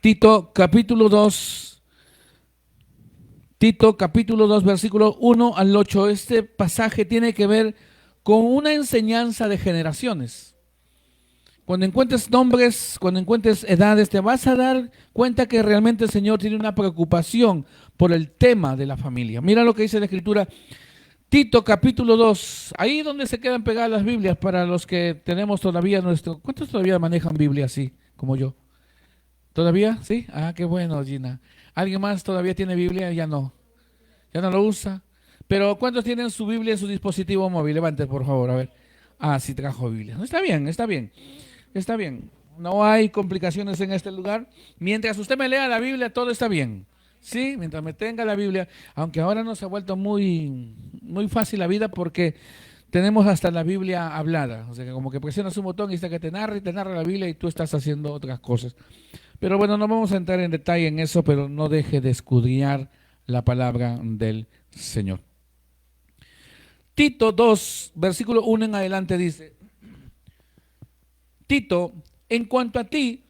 Tito capítulo 2, Tito capítulo 2, versículo 1 al 8. Este pasaje tiene que ver con una enseñanza de generaciones. Cuando encuentres nombres, cuando encuentres edades, te vas a dar cuenta que realmente el Señor tiene una preocupación por el tema de la familia. Mira lo que dice la Escritura, Tito capítulo 2, ahí donde se quedan pegadas las Biblias para los que tenemos todavía nuestro... ¿Cuántos todavía manejan Biblia así, como yo? ¿Todavía? ¿Sí? Ah, qué bueno, Gina. ¿Alguien más todavía tiene Biblia? Ya no lo usa. Pero ¿cuántos tienen su Biblia en su dispositivo móvil? Levante, por favor, a ver. Ah, sí trajo Biblia. No, está bien, está bien. Está bien. No hay complicaciones en este lugar. Mientras usted me lea la Biblia, todo está bien. Sí, mientras me tenga la Biblia, aunque ahora nos ha vuelto muy fácil la vida porque tenemos hasta la Biblia hablada. O sea, que como que presionas un botón y está que te narra y te narra la Biblia y tú estás haciendo otras cosas. Pero bueno, no vamos a entrar en detalle en eso, pero no deje de escudriñar la palabra del Señor. Tito 2, versículo 1 en adelante dice, Tito, en cuanto a ti,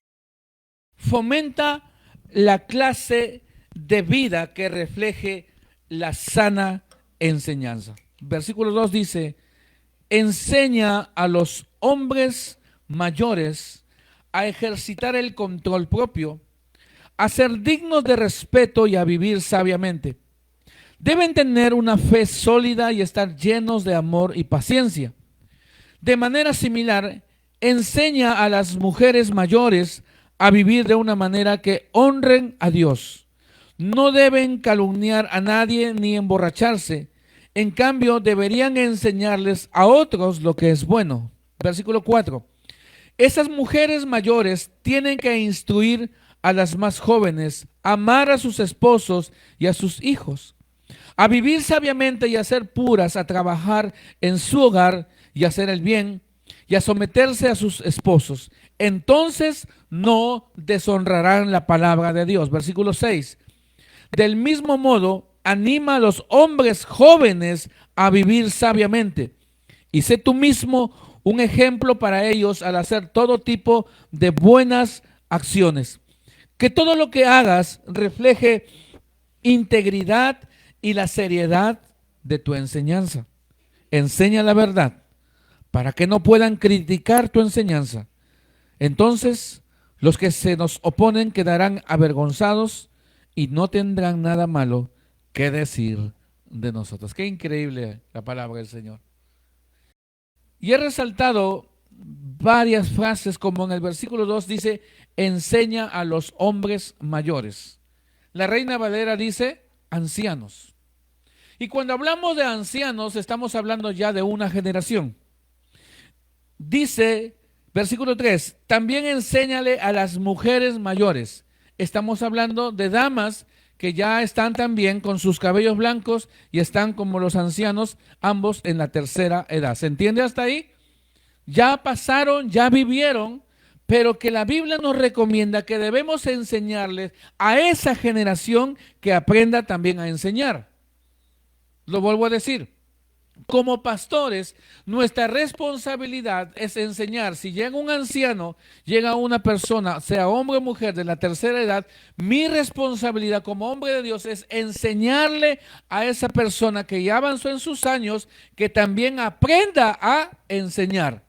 fomenta la clase de vida que refleje la sana enseñanza. Versículo 2 dice, enseña a los hombres mayores a ejercitar el control propio, a ser dignos de respeto y a vivir sabiamente. Deben tener una fe sólida y estar llenos de amor y paciencia. De manera similar, enseña a las mujeres mayores a vivir de una manera que honren a Dios. No deben calumniar a nadie ni emborracharse. En cambio, deberían enseñarles a otros lo que es bueno. Versículo 4. Esas mujeres mayores tienen que instruir a las más jóvenes, a amar a sus esposos y a sus hijos, a vivir sabiamente y a ser puras, a trabajar en su hogar y a hacer el bien, y a someterse a sus esposos. Entonces no deshonrarán la palabra de Dios. Versículo 6. Del mismo modo, anima a los hombres jóvenes a vivir sabiamente, y sé tú mismo un ejemplo para ellos al hacer todo tipo de buenas acciones. Que todo lo que hagas refleje integridad y la seriedad de tu enseñanza. Enseña la verdad para que no puedan criticar tu enseñanza. Entonces, los que se nos oponen quedarán avergonzados y no tendrán nada malo que decir de nosotros. Qué increíble la palabra del Señor. Y he resaltado varias frases, como en el versículo 2 dice, enseña a los hombres mayores. La Reina Valera dice, ancianos. Y cuando hablamos de ancianos, estamos hablando ya de una generación. Dice, versículo 3, también enséñale a las mujeres mayores. Estamos hablando de damas que ya están también con sus cabellos blancos y están como los ancianos, ambos en la tercera edad. ¿Se entiende hasta ahí? Ya pasaron, ya vivieron, pero que la Biblia nos recomienda que debemos enseñarles a esa generación que aprenda también a enseñar. Lo vuelvo a decir. Como pastores, nuestra responsabilidad es enseñar. Si llega un anciano, llega una persona, sea hombre o mujer de la tercera edad, mi responsabilidad como hombre de Dios es enseñarle a esa persona que ya avanzó en sus años, que también aprenda a enseñar.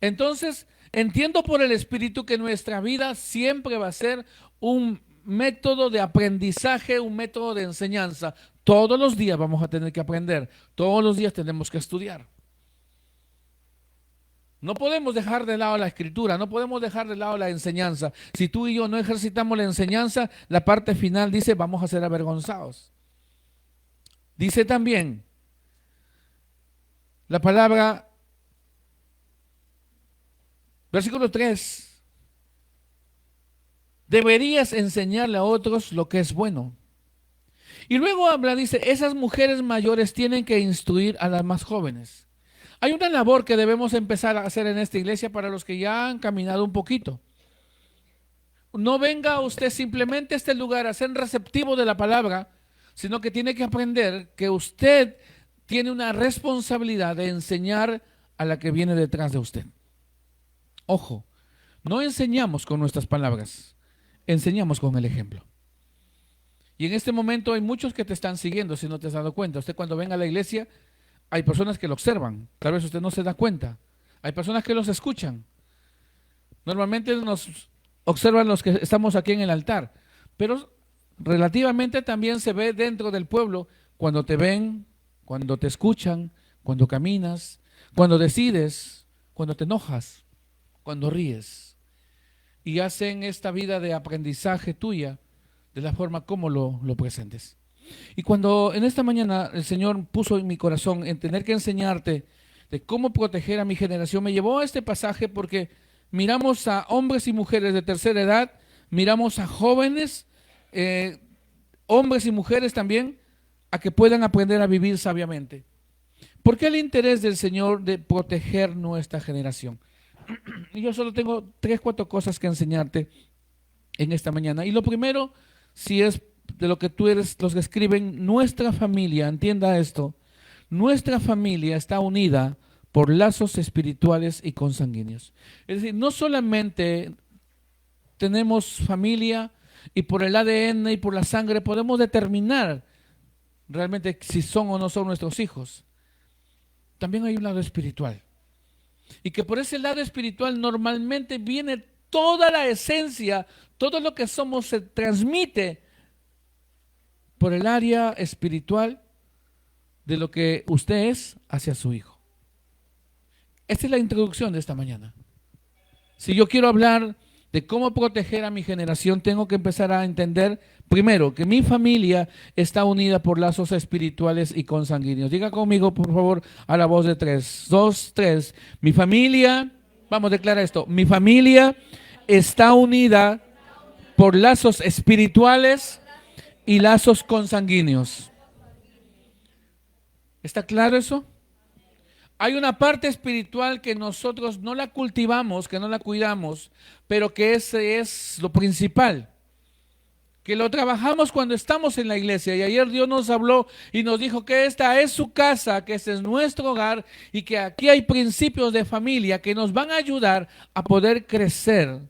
Entonces, entiendo por el Espíritu que nuestra vida siempre va a ser un método de aprendizaje, un método de enseñanza. Todos los días vamos a tener que aprender, todos los días tenemos que estudiar. No podemos dejar de lado la escritura, no podemos dejar de lado la enseñanza. Si tú y yo no ejercitamos la enseñanza, la parte final dice, vamos a ser avergonzados. Dice también la palabra, versículo 3, deberías enseñarle a otros lo que es bueno. Y luego habla, dice, esas mujeres mayores tienen que instruir a las más jóvenes. Hay una labor que debemos empezar a hacer en esta iglesia para los que ya han caminado un poquito. No venga usted simplemente a este lugar a ser receptivo de la palabra, sino que tiene que aprender que usted tiene una responsabilidad de enseñar a la que viene detrás de usted. Ojo, no enseñamos con nuestras palabras, enseñamos con el ejemplo. Y en este momento hay muchos que te están siguiendo, si no te has dado cuenta. Usted cuando venga a la iglesia, hay personas que lo observan. Tal vez usted no se da cuenta. Hay personas que los escuchan. Normalmente nos observan los que estamos aquí en el altar. Pero relativamente también se ve dentro del pueblo cuando te ven, cuando te escuchan, cuando caminas, cuando decides, cuando te enojas, cuando ríes. Y hacen esta vida de aprendizaje tuya de la forma como lo presentes. Y cuando en esta mañana el Señor puso en mi corazón en tener que enseñarte de cómo proteger a mi generación, me llevó a este pasaje porque miramos a hombres y mujeres de tercera edad, miramos a jóvenes, hombres y mujeres también, a que puedan aprender a vivir sabiamente. ¿Por qué el interés del Señor de proteger nuestra generación? Y yo solo tengo 3, 4 cosas que enseñarte en esta mañana. Y lo primero, si es de lo que tú eres, los que escriben, nuestra familia, entienda esto, nuestra familia está unida por lazos espirituales y consanguíneos. Es decir, no solamente tenemos familia y por el ADN y por la sangre podemos determinar realmente si son o no son nuestros hijos. También hay un lado espiritual. Y que por ese lado espiritual normalmente viene toda la esencia, todo lo que somos se transmite por el área espiritual de lo que usted es hacia su hijo. Esta es la introducción de esta mañana. Si yo quiero hablar de cómo proteger a mi generación, tengo que empezar a entender, primero, que mi familia está unida por lazos espirituales y consanguíneos. Diga conmigo, por favor, a la voz de 3. 2, 3. Mi familia, vamos a declarar esto, mi familia está unida por lazos espirituales y lazos consanguíneos. ¿Está claro eso? Hay una parte espiritual que nosotros no la cultivamos, que no la cuidamos, pero que ese es lo principal, que lo trabajamos cuando estamos en la iglesia. Y ayer Dios nos habló y nos dijo que esta es su casa, que este es nuestro hogar y que aquí hay principios de familia que nos van a ayudar a poder crecer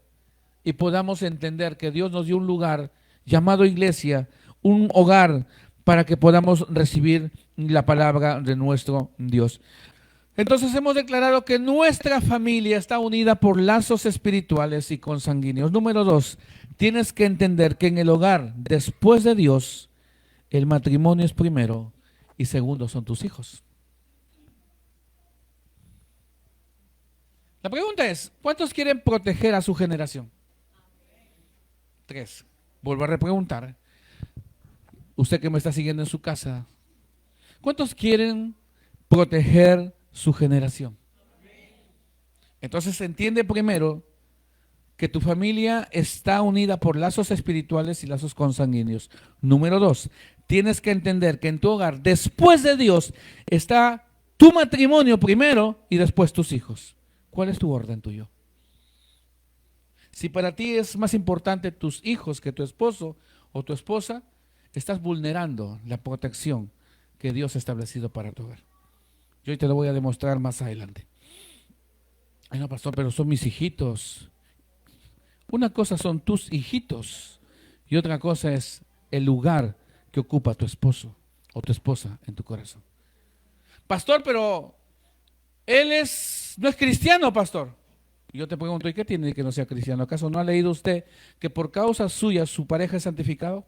y podamos entender que Dios nos dio un lugar llamado iglesia, un hogar para que podamos recibir la palabra de nuestro Dios. Entonces hemos declarado que nuestra familia está unida por lazos espirituales y consanguíneos. Número 2, tienes que entender que en el hogar, después de Dios, el matrimonio es primero y segundo son tus hijos. La pregunta es, ¿cuántos quieren proteger a su generación? 3. Vuelvo a repreguntar. Usted que me está siguiendo en su casa, ¿cuántos quieren proteger su generación? Entonces se entiende primero que tu familia está unida por lazos espirituales y lazos consanguíneos. Número 2, tienes que entender que en tu hogar, después de Dios, está tu matrimonio primero y después tus hijos. ¿Cuál es tu orden tuyo? Si para ti es más importante tus hijos que tu esposo o tu esposa, estás vulnerando la protección que Dios ha establecido para tu hogar. Yo te lo voy a demostrar más adelante. Ay, no, pastor, pero son mis hijitos. Una cosa son tus hijitos y otra cosa es el lugar que ocupa tu esposo o tu esposa en tu corazón. Pastor, pero él no es cristiano, pastor. Yo te pregunto, ¿y qué tiene de que no sea cristiano? ¿Acaso no ha leído usted que por causa suya su pareja es santificado?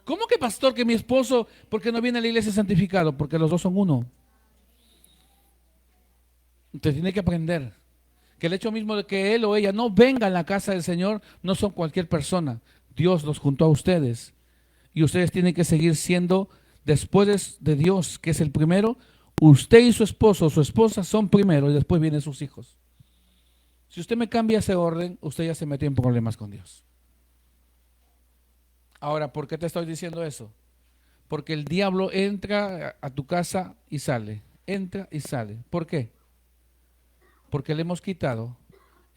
¿Cómo que, pastor, que mi esposo, por qué no viene a la iglesia santificado? Porque los dos son uno. Usted tiene que aprender que el hecho mismo de que él o ella no venga a la casa del Señor no son cualquier persona. Dios los juntó a ustedes. Y ustedes tienen que seguir siendo, después de Dios, que es el primero, usted y su esposo o su esposa son primero y después vienen sus hijos. Si usted me cambia ese orden, usted ya se metió en problemas con Dios. Ahora, ¿por qué te estoy diciendo eso? Porque el diablo entra a tu casa y sale. Entra y sale. ¿Por qué? Porque le hemos quitado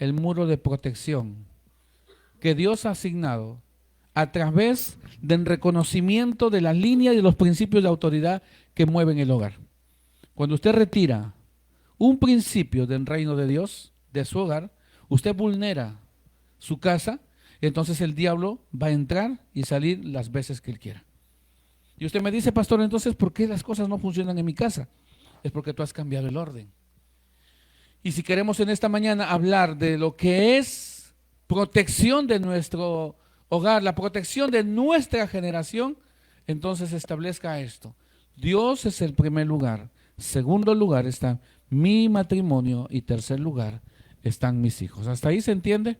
el muro de protección que Dios ha asignado a través del reconocimiento de la línea y de los principios de autoridad que mueven el hogar. Cuando usted retira un principio del reino de Dios, de su hogar, usted vulnera su casa, entonces el diablo va a entrar y salir las veces que él quiera. Y usted me dice, pastor, entonces, ¿por qué las cosas no funcionan en mi casa? Es porque tú has cambiado el orden. Y si queremos en esta mañana hablar de lo que es protección de nuestro hogar, la protección de nuestra generación, entonces establezca esto. Dios es el primer lugar. Segundo lugar está mi matrimonio y tercer lugar están mis hijos. ¿Hasta ahí se entiende?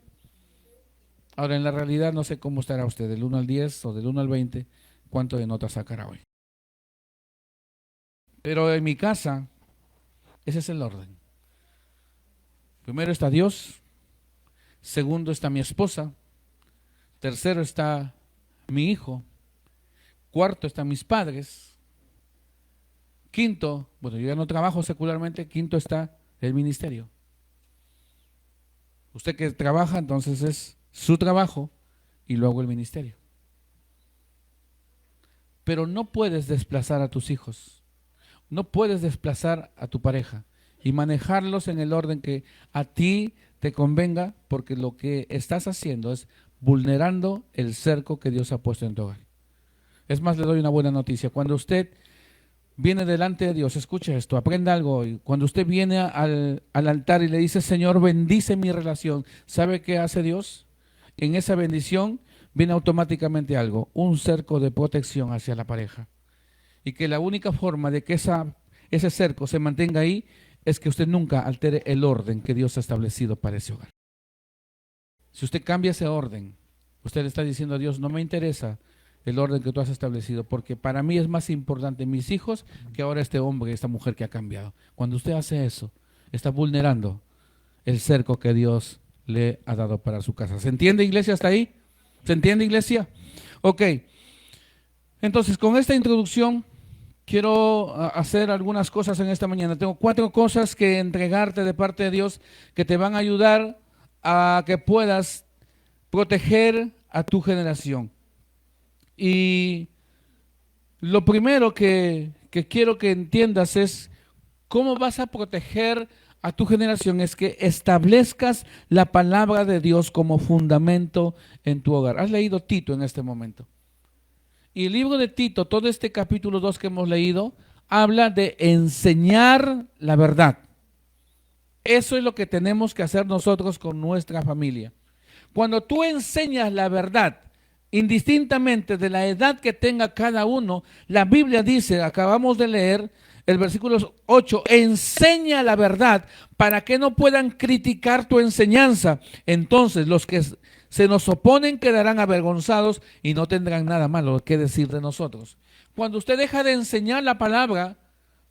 Ahora, en la realidad no sé cómo estará usted, del 1 al 10 o del 1 al 20, cuánto de nota sacará hoy. Pero en mi casa, ese es el orden. Primero está Dios, segundo está mi esposa, tercero está mi hijo, cuarto están mis padres, quinto, bueno, yo ya no trabajo secularmente, quinto está el ministerio. Usted que trabaja, entonces es su trabajo y luego el ministerio. Pero no puedes desplazar a tus hijos, no puedes desplazar a tu pareja y manejarlos en el orden que a ti te convenga, porque lo que estás haciendo es vulnerando el cerco que Dios ha puesto en tu hogar. Es más, le doy una buena noticia. Cuando usted viene delante de Dios, escuche esto, aprenda algo hoy. Cuando usted viene al altar y le dice, Señor, bendice mi relación, ¿sabe qué hace Dios? En esa bendición viene automáticamente algo, un cerco de protección hacia la pareja. Y que la única forma de que ese cerco se mantenga ahí es que usted nunca altere el orden que Dios ha establecido para ese hogar. Si usted cambia ese orden, usted le está diciendo a Dios, no me interesa el orden que tú has establecido, porque para mí es más importante mis hijos que ahora este hombre, esta mujer que ha cambiado. Cuando usted hace eso, está vulnerando el cerco que Dios le ha dado para su casa. ¿Se entiende, iglesia, hasta ahí? ¿Se entiende, iglesia? Ok. Entonces, con esta introducción, quiero hacer algunas cosas en esta mañana. Tengo 4 cosas que entregarte de parte de Dios que te van a ayudar a que puedas proteger a tu generación. Y lo primero que quiero que entiendas es cómo vas a proteger a tu generación, es que establezcas la palabra de Dios como fundamento en tu hogar. ¿Has leído Tito en este momento? Y el libro de Tito, todo este capítulo 2 que hemos leído, habla de enseñar la verdad. Eso es lo que tenemos que hacer nosotros con nuestra familia. Cuando tú enseñas la verdad, indistintamente de la edad que tenga cada uno, la Biblia dice, acabamos de leer el versículo 8, enseña la verdad para que no puedan criticar tu enseñanza. Entonces los que se nos oponen quedarán avergonzados y no tendrán nada malo que decir de nosotros. Cuando usted deja de enseñar la palabra,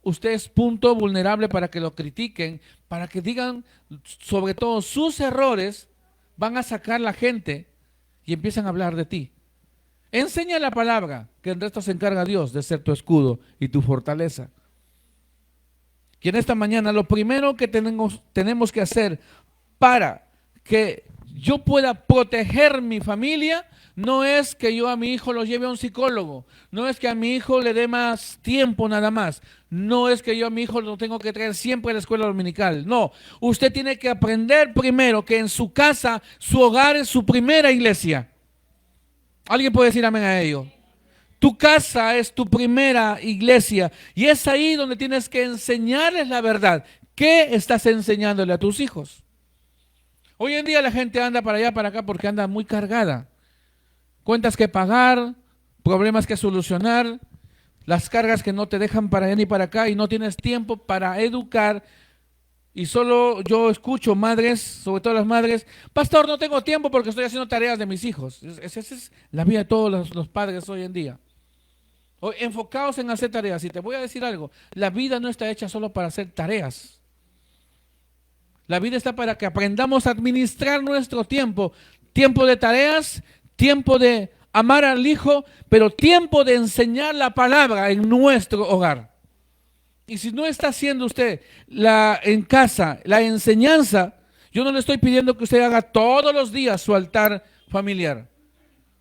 usted es punto vulnerable para que lo critiquen, para que digan sobre todo sus errores, van a sacar la gente y empiezan a hablar de ti. Enseña la palabra, que en resto se encarga Dios de ser tu escudo y tu fortaleza. Y en esta mañana lo primero que tenemos que hacer para que yo pueda proteger mi familia, no es que yo a mi hijo lo lleve a un psicólogo, no es que a mi hijo le dé más tiempo nada más, no es que yo a mi hijo lo tengo que traer siempre a la escuela dominical, no, usted tiene que aprender primero que en su casa, su hogar es su primera iglesia. ¿Alguien puede decir amén a ello? Tu casa es tu primera iglesia y es ahí donde tienes que enseñarles la verdad. ¿Qué estás enseñándole a tus hijos? Hoy en día la gente anda para allá, para acá porque anda muy cargada. Cuentas que pagar, problemas que solucionar, las cargas que no te dejan para allá ni para acá y no tienes tiempo para educar. Y solo yo escucho madres, sobre todo las madres, pastor, no tengo tiempo porque estoy haciendo tareas de mis hijos. Esa es la vida de todos los padres hoy en día. Hoy, enfocados en hacer tareas. Y te voy a decir algo, la vida no está hecha solo para hacer tareas. La vida está para que aprendamos a administrar nuestro tiempo. Tiempo de tareas, tiempo de amar al hijo, pero tiempo de enseñar la palabra en nuestro hogar. Y si no está haciendo usted en casa la enseñanza, yo no le estoy pidiendo que usted haga todos los días su altar familiar.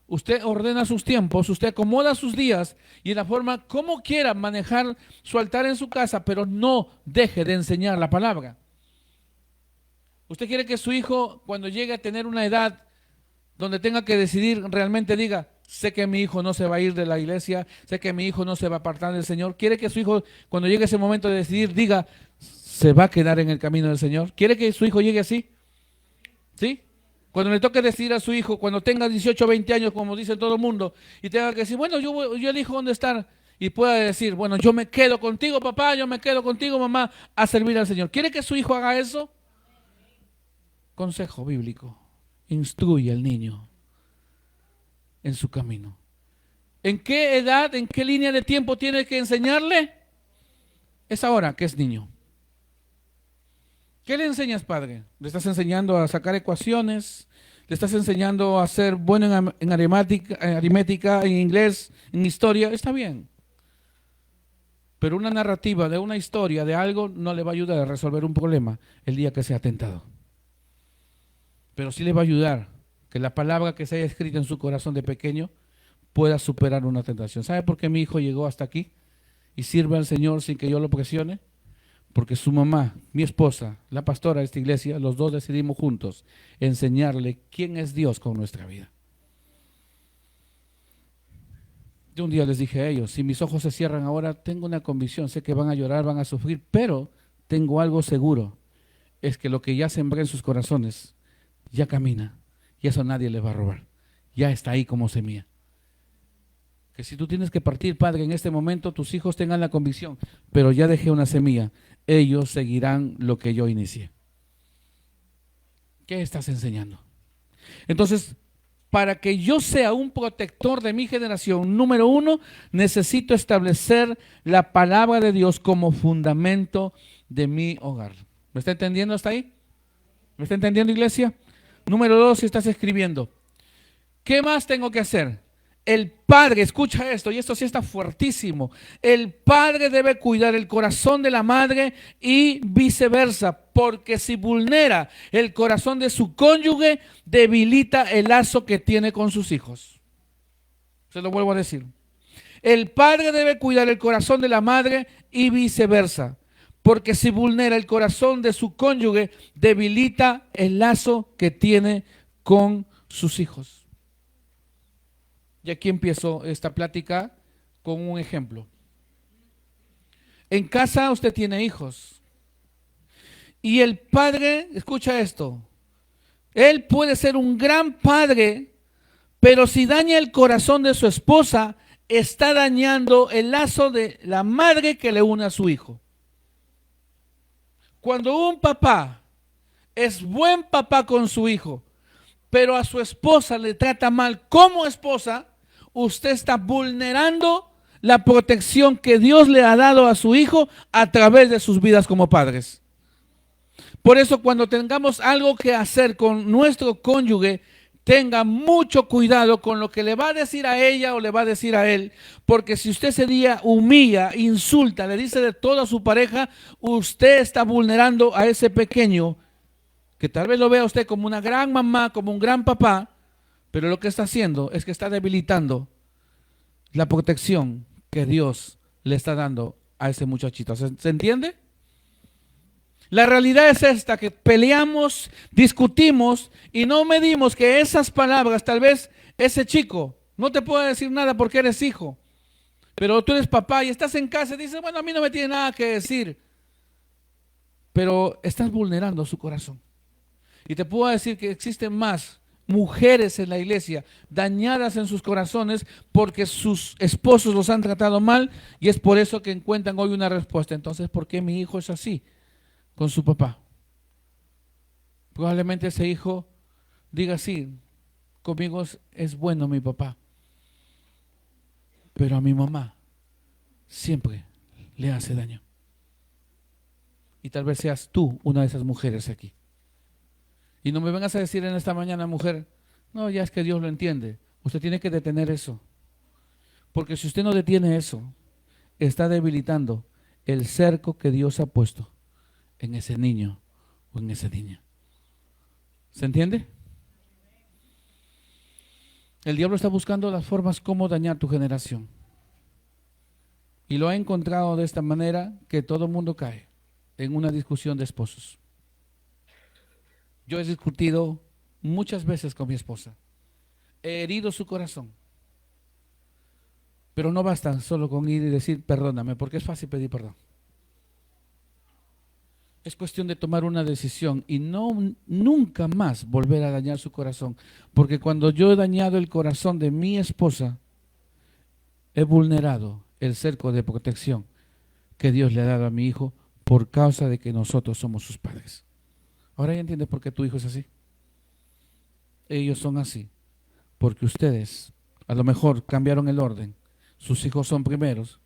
Usted ordena sus tiempos, usted acomoda sus días y en la forma como quiera manejar su altar en su casa, pero no deje de enseñar la palabra. Usted quiere que su hijo, cuando llegue a tener una edad donde tenga que decidir, realmente diga, sé que mi hijo no se va a ir de la iglesia, sé que mi hijo no se va a apartar del Señor. ¿Quiere que su hijo, cuando llegue ese momento de decidir, diga, se va a quedar en el camino del Señor? ¿Quiere que su hijo llegue así? ¿Sí? Cuando le toque decidir a su hijo, cuando tenga 18 o 20 años, como dice todo el mundo, y tenga que decir, bueno, yo elijo dónde estar, y pueda decir, bueno, yo me quedo contigo, papá, yo me quedo contigo, mamá, a servir al Señor. ¿Quiere que su hijo haga eso? Consejo bíblico. Instruye al niño en su camino. ¿En qué edad, en qué línea de tiempo tiene que enseñarle? Es ahora que es niño. ¿Qué le enseñas, padre? ¿Le estás enseñando a sacar ecuaciones? ¿Le estás enseñando a ser bueno en aritmética, en inglés, en historia? Está bien. Pero una narrativa de una historia, de algo, no le va a ayudar a resolver un problema el día que sea tentado. Pero sí le va a ayudar que la palabra que se haya escrito en su corazón de pequeño pueda superar una tentación. ¿Sabe por qué mi hijo llegó hasta aquí y sirve al Señor sin que yo lo presione? Porque su mamá, mi esposa, la pastora de esta iglesia, los dos decidimos juntos enseñarle quién es Dios con nuestra vida. Yo un día les dije a ellos, si mis ojos se cierran ahora, tengo una convicción, sé que van a llorar, van a sufrir, pero tengo algo seguro, es que lo que ya sembré en sus corazones ya camina, y eso nadie les va a robar, ya está ahí como semilla. Que si tú tienes que partir, Padre, en este momento tus hijos tengan la convicción, pero ya dejé una semilla, ellos seguirán lo que yo inicié. ¿Qué estás enseñando? Entonces, para que yo sea un protector de mi generación, número uno, necesito establecer la palabra de Dios como fundamento de mi hogar. ¿Me está entendiendo hasta ahí? ¿Me está entendiendo, iglesia? Número dos, si estás escribiendo, ¿qué más tengo que hacer? El padre, escucha esto, y esto sí está fuertísimo. El padre debe cuidar el corazón de la madre y viceversa, porque si vulnera el corazón de su cónyuge, debilita el lazo que tiene con sus hijos. Se lo vuelvo a decir. El padre debe cuidar el corazón de la madre y viceversa, porque si vulnera el corazón de su cónyuge, debilita el lazo que tiene con sus hijos. Y aquí empiezo esta plática con un ejemplo. En casa usted tiene hijos. Y el padre, escucha esto, él puede ser un gran padre, pero si daña el corazón de su esposa, está dañando el lazo de la madre que le une a su hijo. Cuando un papá es buen papá con su hijo, pero a su esposa le trata mal como esposa, usted está vulnerando la protección que Dios le ha dado a su hijo a través de sus vidas como padres. Por eso cuando tengamos algo que hacer con nuestro cónyuge, tenga mucho cuidado con lo que le va a decir a ella o le va a decir a él, porque si usted ese día humilla, insulta, le dice de todo a su pareja, usted está vulnerando a ese pequeño, que tal vez lo vea usted como una gran mamá, como un gran papá, pero lo que está haciendo es que está debilitando la protección que Dios le está dando a ese muchachito. ¿Se entiende? La realidad es esta, que peleamos, discutimos y no medimos que esas palabras, tal vez ese chico no te puede decir nada porque eres hijo, pero tú eres papá y estás en casa y dices, bueno, a mí no me tiene nada que decir, pero estás vulnerando su corazón. Y te puedo decir que existen más mujeres en la iglesia dañadas en sus corazones porque sus esposos los han tratado mal y es por eso que encuentran hoy una respuesta. Entonces, ¿por qué mi hijo es así con su papá? Probablemente ese hijo diga así, conmigo es bueno mi papá, pero a mi mamá siempre le hace daño. Y tal vez seas tú una de esas mujeres aquí. Y no me vengas a decir en esta mañana, mujer, no, ya es que Dios lo entiende. Usted tiene que detener eso. Porque si usted no detiene eso, está debilitando el cerco que Dios ha puesto en ese niño o en esa niña. ¿Se entiende? El diablo está buscando las formas como dañar tu generación. Y lo ha encontrado de esta manera que todo el mundo cae en una discusión de esposos. Yo he discutido muchas veces con mi esposa he herido su corazón. Pero no basta solo con ir y decir perdóname, porque es fácil pedir perdón. Es cuestión de tomar una decisión y nunca más volver a dañar su corazón. Porque cuando yo he dañado el corazón de mi esposa, he vulnerado el cerco de protección que Dios le ha dado a mi hijo por causa de que nosotros somos sus padres. Ahora ya entiendes por qué tu hijo es así. Ellos son así porque ustedes a lo mejor cambiaron el orden. Sus hijos son primeros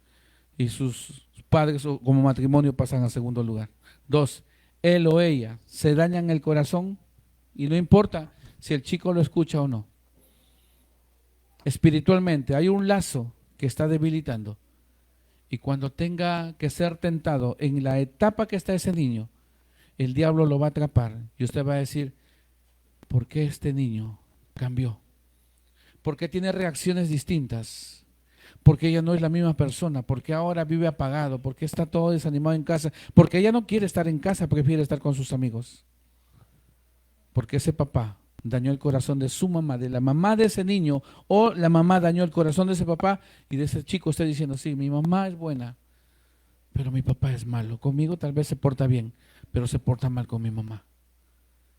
y sus padres como matrimonio pasan a segundo lugar. 2, él o ella se dañan el corazón y no importa si el chico lo escucha o no. Espiritualmente hay un lazo que está debilitando y cuando tenga que ser tentado en la etapa que está ese niño, el diablo lo va a atrapar y usted va a decir, ¿por qué este niño cambió? ¿Por qué tiene reacciones distintas? Porque ella no es la misma persona, porque ahora vive apagado, porque está todo desanimado en casa, porque ella no quiere estar en casa, prefiere estar con sus amigos. Porque ese papá dañó el corazón de su mamá, de la mamá de ese niño, o la mamá dañó el corazón de ese papá y de ese chico está diciendo, sí, mi mamá es buena, pero mi papá es malo. Conmigo tal vez se porta bien, pero se porta mal con mi mamá.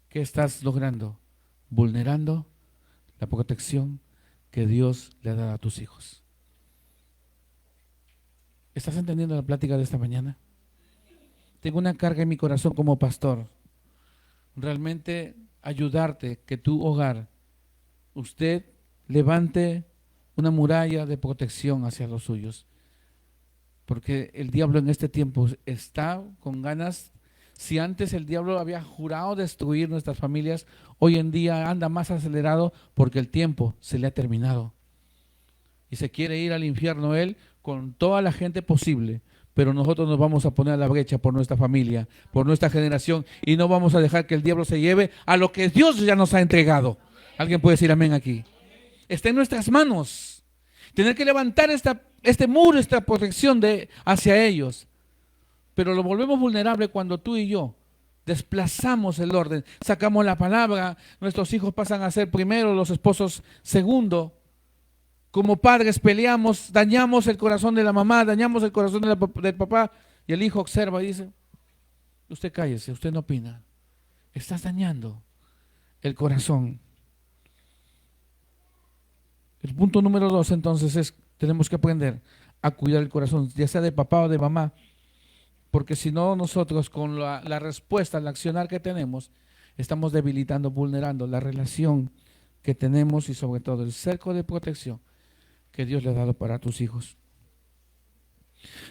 ¿Qué estás logrando? Vulnerando la protección que Dios le ha dado a tus hijos. ¿Estás entendiendo la plática de esta mañana? Tengo una carga en mi corazón como pastor. Realmente ayudarte que tu hogar, usted levante una muralla de protección hacia los suyos. Porque el diablo en este tiempo está con ganas. Si antes el diablo había jurado destruir nuestras familias, hoy en día anda más acelerado porque el tiempo se le ha terminado. Y se quiere ir al infierno él con toda la gente posible, pero nosotros nos vamos a poner a la brecha por nuestra familia, por nuestra generación, y no vamos a dejar que el diablo se lleve a lo que Dios ya nos ha entregado. ¿Alguien puede decir amén aquí? Está en nuestras manos. Tener que levantar este muro, esta protección hacia ellos. Pero lo volvemos vulnerable cuando tú y yo desplazamos el orden, sacamos la palabra, nuestros hijos pasan a ser primero, los esposos segundo. Como padres peleamos, dañamos el corazón de la mamá, dañamos el corazón del papá, y el hijo observa y dice, usted cállese, usted no opina, estás dañando el corazón. El punto número 2 entonces es, tenemos que aprender a cuidar el corazón, ya sea de papá o de mamá, porque si no nosotros con la respuesta, el accionar que tenemos, estamos debilitando, vulnerando la relación que tenemos y sobre todo el cerco de protección que Dios le ha dado para tus hijos.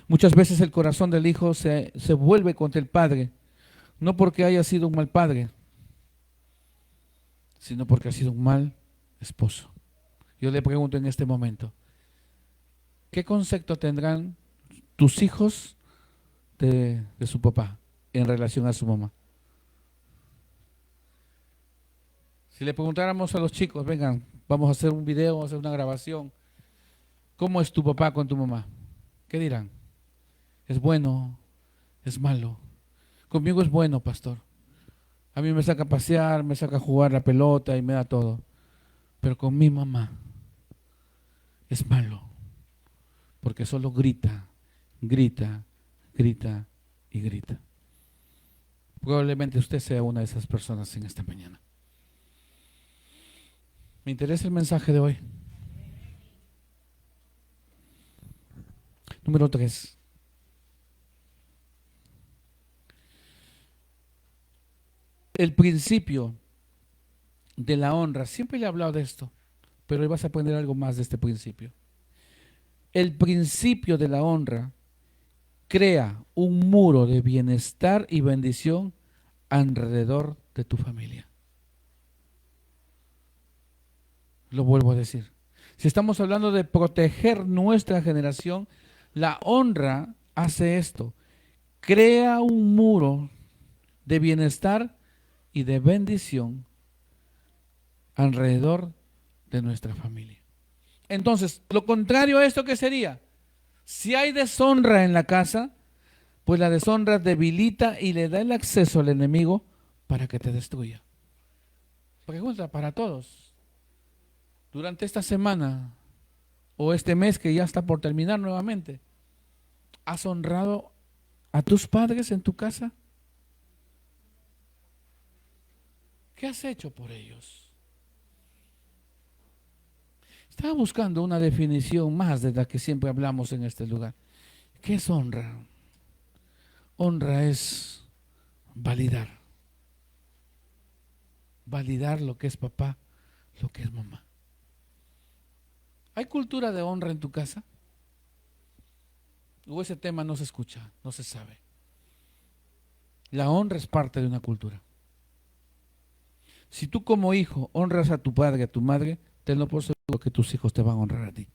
Muchas veces el corazón del hijo se vuelve contra el padre, no porque haya sido un mal padre, sino porque ha sido un mal esposo. Yo le pregunto en este momento, ¿qué concepto tendrán tus hijos de su papá en relación a su mamá? Si le preguntáramos a los chicos, vengan, vamos a hacer un video, vamos a hacer una grabación, ¿cómo es tu papá con tu mamá? ¿Qué dirán? ¿Es bueno? ¿Es malo? Conmigo es bueno, pastor. A mí me saca a pasear, me saca a jugar la pelota y me da todo. Pero con mi mamá es malo. Porque solo grita, grita, grita y grita. Probablemente usted sea una de esas personas en esta mañana. Me interesa el mensaje de hoy. Número 3. El principio de la honra. Siempre le he hablado de esto, pero hoy vas a aprender algo más de este principio. El principio de la honra crea un muro de bienestar y bendición alrededor de tu familia. Lo vuelvo a decir. Si estamos hablando de proteger nuestra generación, la honra hace esto. Crea un muro de bienestar y de bendición alrededor de nuestra familia. Entonces, lo contrario a esto, ¿qué sería? Si hay deshonra en la casa, pues la deshonra debilita y le da el acceso al enemigo para que te destruya. Pregunta para todos. Durante esta semana o este mes que ya está por terminar nuevamente, ¿has honrado a tus padres en tu casa? ¿Qué has hecho por ellos? Estaba buscando una definición más de la que siempre hablamos en este lugar. ¿Qué es honra? Honra es validar. Validar lo que es papá, lo que es mamá. ¿Hay cultura de honra en tu casa? ¿O ese tema no se escucha, no se sabe? La honra es parte de una cultura. Si tú como hijo honras a tu padre, a tu madre, tenlo por seguro que tus hijos te van a honrar a ti.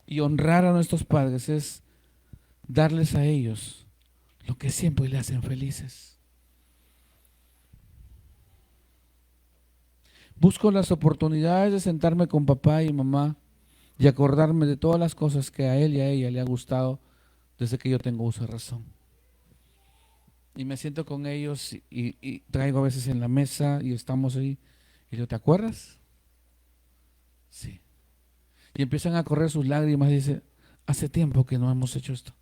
Y honrar a nuestros padres es darles a ellos lo que siempre le hacen felices. Busco las oportunidades de sentarme con papá y mamá y acordarme de todas las cosas que a él y a ella le ha gustado desde que yo tengo uso de razón. Y me siento con ellos y traigo a veces en la mesa y estamos ahí. Y yo, ¿te acuerdas? Sí. Y empiezan a correr sus lágrimas y dicen, hace tiempo que no hemos hecho esto.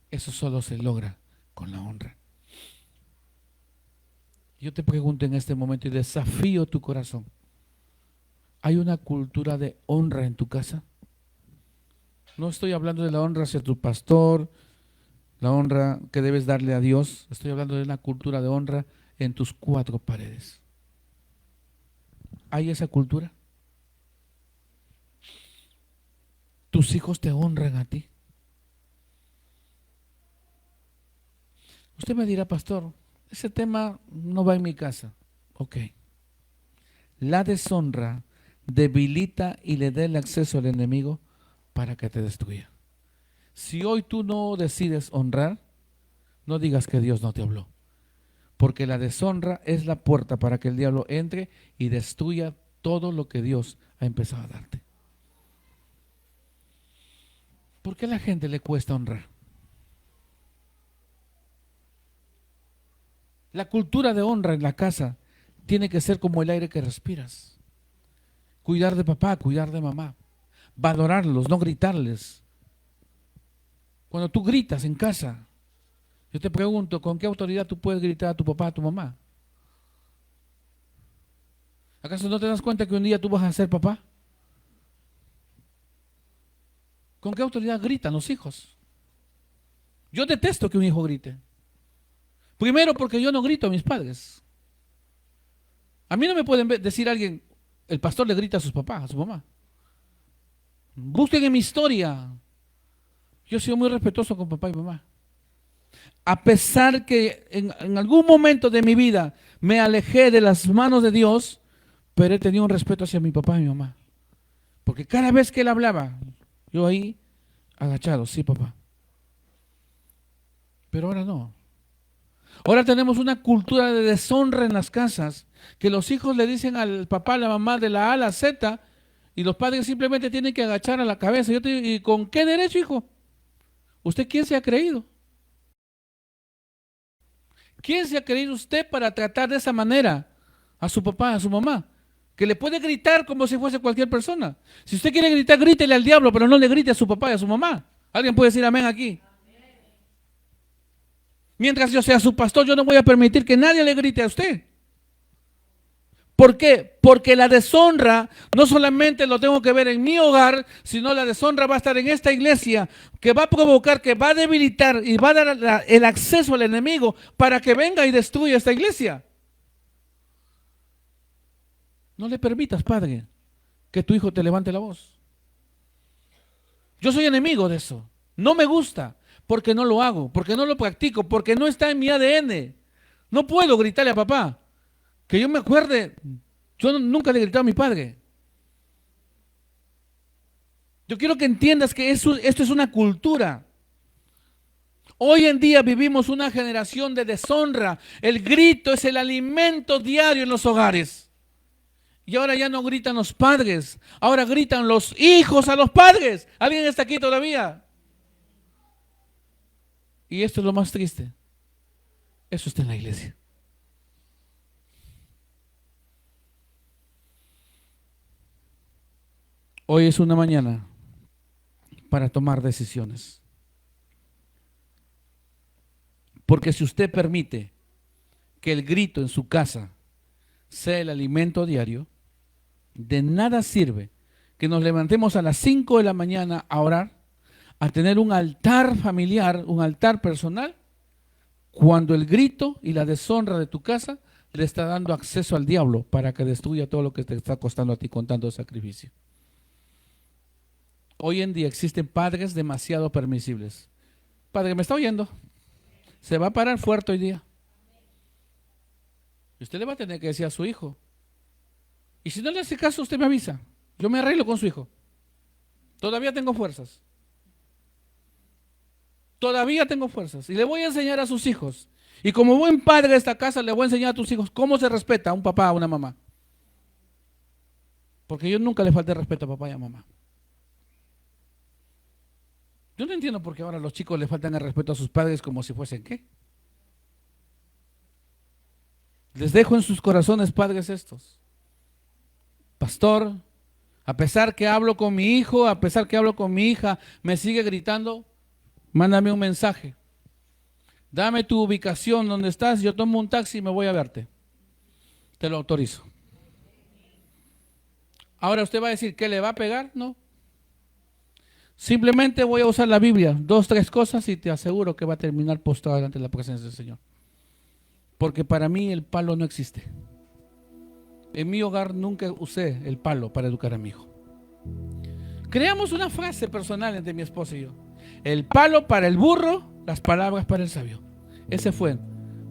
Eso solo se logra con la honra. Yo te pregunto en este momento y desafío tu corazón. ¿Hay una cultura de honra en tu casa? No estoy hablando de la honra hacia tu pastor, la honra que debes darle a Dios. Estoy hablando de una cultura de honra en tus cuatro paredes. ¿Hay esa cultura? ¿Tus hijos te honran a ti? Usted me dirá, pastor, ese tema no va en mi casa. Ok. La deshonra debilita y le da el acceso al enemigo para que te destruya. Si hoy tú no decides honrar, no digas que Dios no te habló. Porque la deshonra es la puerta para que el diablo entre y destruya todo lo que Dios ha empezado a darte. ¿Por qué a la gente le cuesta honrar? La cultura de honra en la casa tiene que ser como el aire que respiras. Cuidar de papá, cuidar de mamá. Valorarlos, no gritarles. Cuando tú gritas en casa, yo te pregunto, ¿con qué autoridad tú puedes gritar a tu papá, a tu mamá? ¿Acaso no te das cuenta que un día tú vas a ser papá? ¿Con qué autoridad gritan los hijos? Yo detesto que un hijo grite. Primero porque yo no grito a mis padres. A mí no me pueden decir alguien, el pastor le grita a sus papás, a su mamá. Busquen en mi historia. Yo he sido muy respetuoso con papá y mamá. A pesar que en algún momento de mi vida me alejé de las manos de Dios, pero he tenido un respeto hacia mi papá y mi mamá. Porque cada vez que él hablaba, yo ahí agachado, sí papá. Pero ahora no. Ahora tenemos una cultura de deshonra en las casas, que los hijos le dicen al papá, a la mamá de la A a la Z, y los padres simplemente tienen que agachar a la cabeza. Yo te digo, ¿y con qué derecho, hijo? ¿Usted quién se ha creído? ¿Quién se ha creído usted para tratar de esa manera a su papá, a su mamá? Que le puede gritar como si fuese cualquier persona. Si usted quiere gritar, grítele al diablo, pero no le grite a su papá y a su mamá. ¿Alguien puede decir amén aquí? Mientras yo sea su pastor, yo no voy a permitir que nadie le grite a usted. ¿Por qué? Porque la deshonra no solamente lo tengo que ver en mi hogar, sino la deshonra va a estar en esta iglesia, que va a provocar, que va a debilitar y va a dar el acceso al enemigo para que venga y destruya esta iglesia. No le permitas, padre, que tu hijo te levante la voz. Yo soy enemigo de eso. No me gusta, porque no lo hago, porque no lo practico, porque no está en mi ADN. No puedo gritarle a papá. Que yo me acuerde, yo nunca le grité a mi padre. Yo quiero que entiendas que esto es una cultura. Hoy en día vivimos una generación de deshonra. El grito es el alimento diario en los hogares. Y ahora ya no gritan los padres, ahora gritan los hijos a los padres. ¿Alguien está aquí todavía? Y esto es lo más triste. Eso está en la iglesia. Hoy es una mañana para tomar decisiones. Porque si usted permite que el grito en su casa sea el alimento diario, de nada sirve que nos levantemos a las 5 de la mañana a orar, a tener un altar familiar, un altar personal, cuando el grito y la deshonra de tu casa le está dando acceso al diablo para que destruya todo lo que te está costando a ti con tanto sacrificio. Hoy en día existen padres demasiado permisibles. Padre, ¿me está oyendo? Se va a parar fuerte hoy día. Y usted le va a tener que decir a su hijo. Y si no le hace caso, usted me avisa. Yo me arreglo con su hijo. Todavía tengo fuerzas. Todavía tengo fuerzas. Y le voy a enseñar a sus hijos. Y como buen padre de esta casa, le voy a enseñar a tus hijos cómo se respeta a un papá, a una mamá. Porque yo nunca le falté respeto a papá y a mamá. Yo no entiendo por qué ahora los chicos le faltan el respeto a sus padres como si fuesen ¿qué? Les dejo en sus corazones, padres, estos. Pastor, a pesar que hablo con mi hijo, a pesar que hablo con mi hija, me sigue gritando, mándame un mensaje. Dame tu ubicación, donde estás, yo tomo un taxi y me voy a verte. Te lo autorizo. Ahora usted va a decir, ¿qué le va a pegar? No. Simplemente voy a usar la Biblia, 2, 3 cosas y te aseguro que va a terminar postrado delante de la presencia del Señor. Porque para mí el palo no existe. En mi hogar nunca usé el palo para educar a mi hijo. Creamos una frase personal entre mi esposa y yo. El palo para el burro, las palabras para el sabio. Esa fue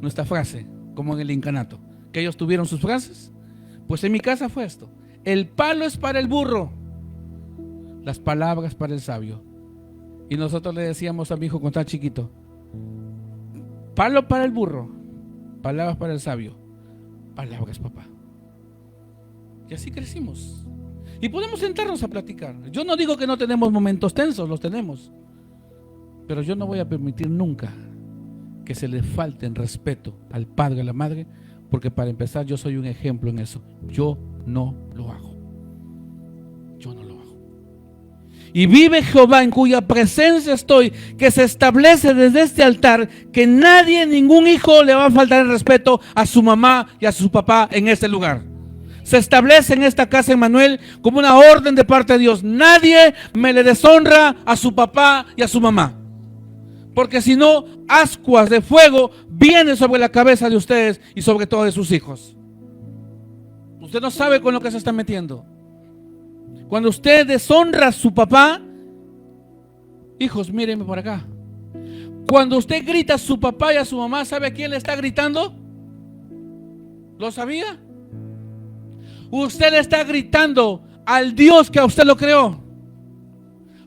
nuestra frase, como en el incanato. Que ellos tuvieron sus frases. Pues en mi casa fue esto. El palo es para el burro, las palabras para el sabio. Y nosotros le decíamos a mi hijo cuando estaba chiquito, palo para el burro, palabras para el sabio, palabras papá. Y así crecimos. Y podemos sentarnos a platicar. Yo no digo que no tenemos momentos tensos, los tenemos. Pero yo no voy a permitir nunca que se le falte en respeto al padre y a la madre, porque para empezar yo soy un ejemplo en eso. Yo no lo hago. Yo no lo hago. Y vive Jehová en cuya presencia estoy, que se establece desde este altar que nadie, ningún hijo le va a faltar el respeto a su mamá y a su papá en este lugar. Se establece en esta casa, Emmanuel, como una orden de parte de Dios. Nadie me le deshonra a su papá y a su mamá. Porque si no, ascuas de fuego vienen sobre la cabeza de ustedes y sobre todo de sus hijos. Usted no sabe con lo que se está metiendo. Cuando usted deshonra a su papá, hijos, mírenme por acá. Cuando usted grita a su papá y a su mamá, ¿sabe a quién le está gritando? ¿Lo sabía? Usted le está gritando al Dios que a usted lo creó.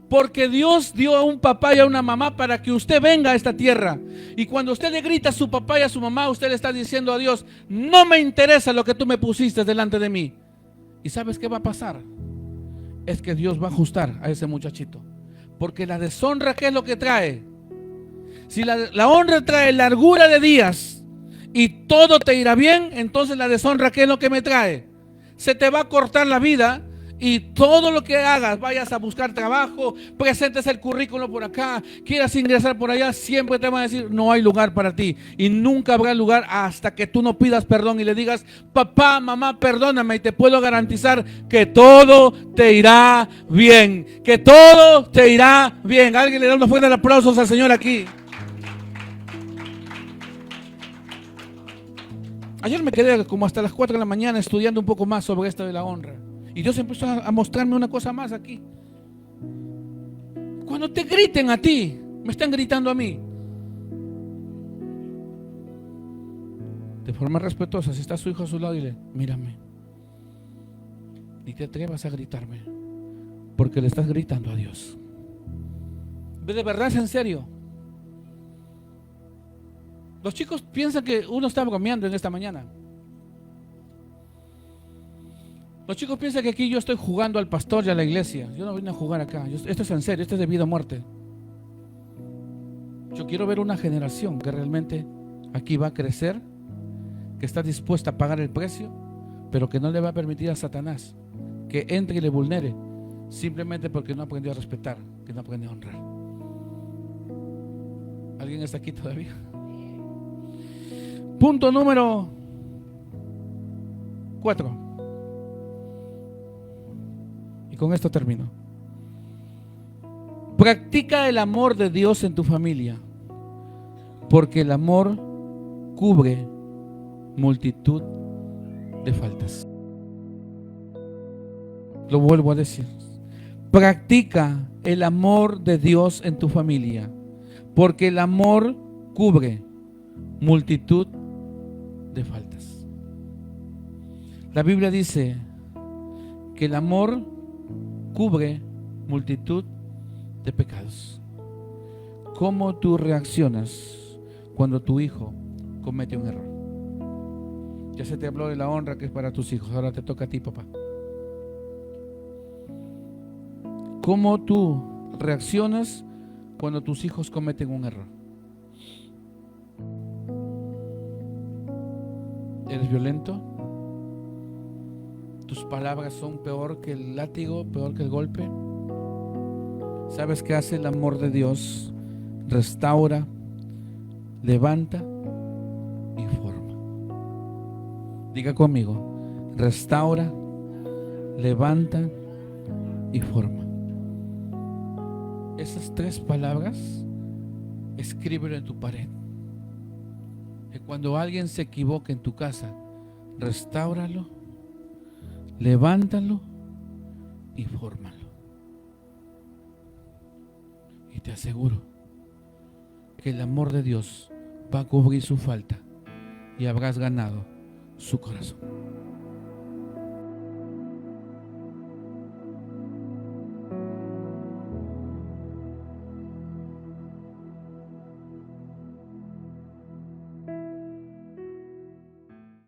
Porque Dios dio a un papá y a una mamá para que usted venga a esta tierra. Y cuando usted le grita a su papá y a su mamá, usted le está diciendo a Dios, no me interesa lo que tú me pusiste delante de mí. ¿Y sabes qué va a pasar? Es que Dios va a ajustar a ese muchachito. Porque la deshonra, ¿qué es lo que trae? Si la honra trae largura de días y todo te irá bien, entonces la deshonra, ¿qué es lo que me trae? Se te va a cortar la vida y todo lo que hagas, vayas a buscar trabajo, presentes el currículo por acá, quieras ingresar por allá, siempre te van a decir, no hay lugar para ti. Y nunca habrá lugar hasta que tú no pidas perdón y le digas, papá, mamá, perdóname, y te puedo garantizar que todo te irá bien, que todo te irá bien. Alguien le da unos fuertes aplausos al Señor aquí. Ayer me quedé como hasta las 4 de la mañana estudiando un poco más sobre esto de la honra. Y Dios empezó a mostrarme una cosa más aquí. Cuando te griten a ti, me están gritando a mí. De forma respetuosa, si está su hijo a su lado, dile, mírame. Ni te atrevas a gritarme, porque le estás gritando a Dios. De verdad, es en serio. Los chicos piensan que uno está bromeando en esta mañana. Los chicos piensan que aquí yo estoy jugando al pastor y a la iglesia. Yo no vine a jugar acá. Esto es en serio, esto es de vida o muerte. Yo quiero ver una generación que realmente aquí va a crecer, que está dispuesta a pagar el precio, pero que no le va a permitir a Satanás que entre y le vulnere simplemente porque no aprendió a respetar, que no aprendió a honrar. ¿Alguien está aquí todavía? Punto número 4. Y con esto termino. Practica el amor de Dios en tu familia, porque el amor cubre multitud de faltas. Lo vuelvo a decir. Practica el amor de Dios en tu familia, porque el amor cubre multitud de faltas. La Biblia dice que el amor cubre multitud de pecados. ¿Cómo tú reaccionas cuando tu hijo comete un error? Ya se te habló de la honra que es para tus hijos, ahora te toca a ti, papá. ¿Cómo tú reaccionas cuando tus hijos cometen un error? ¿Eres violento? ¿Tus palabras son peor que el látigo, peor que el golpe? ¿Sabes qué hace el amor de Dios? Restaura, levanta y forma. Diga conmigo: restaura, levanta y forma. Esas 3 palabras, escríbelo en tu pared. Que cuando alguien se equivoque en tu casa, restáuralo, levántalo y fórmalo. Y te aseguro que el amor de Dios va a cubrir su falta y habrás ganado su corazón.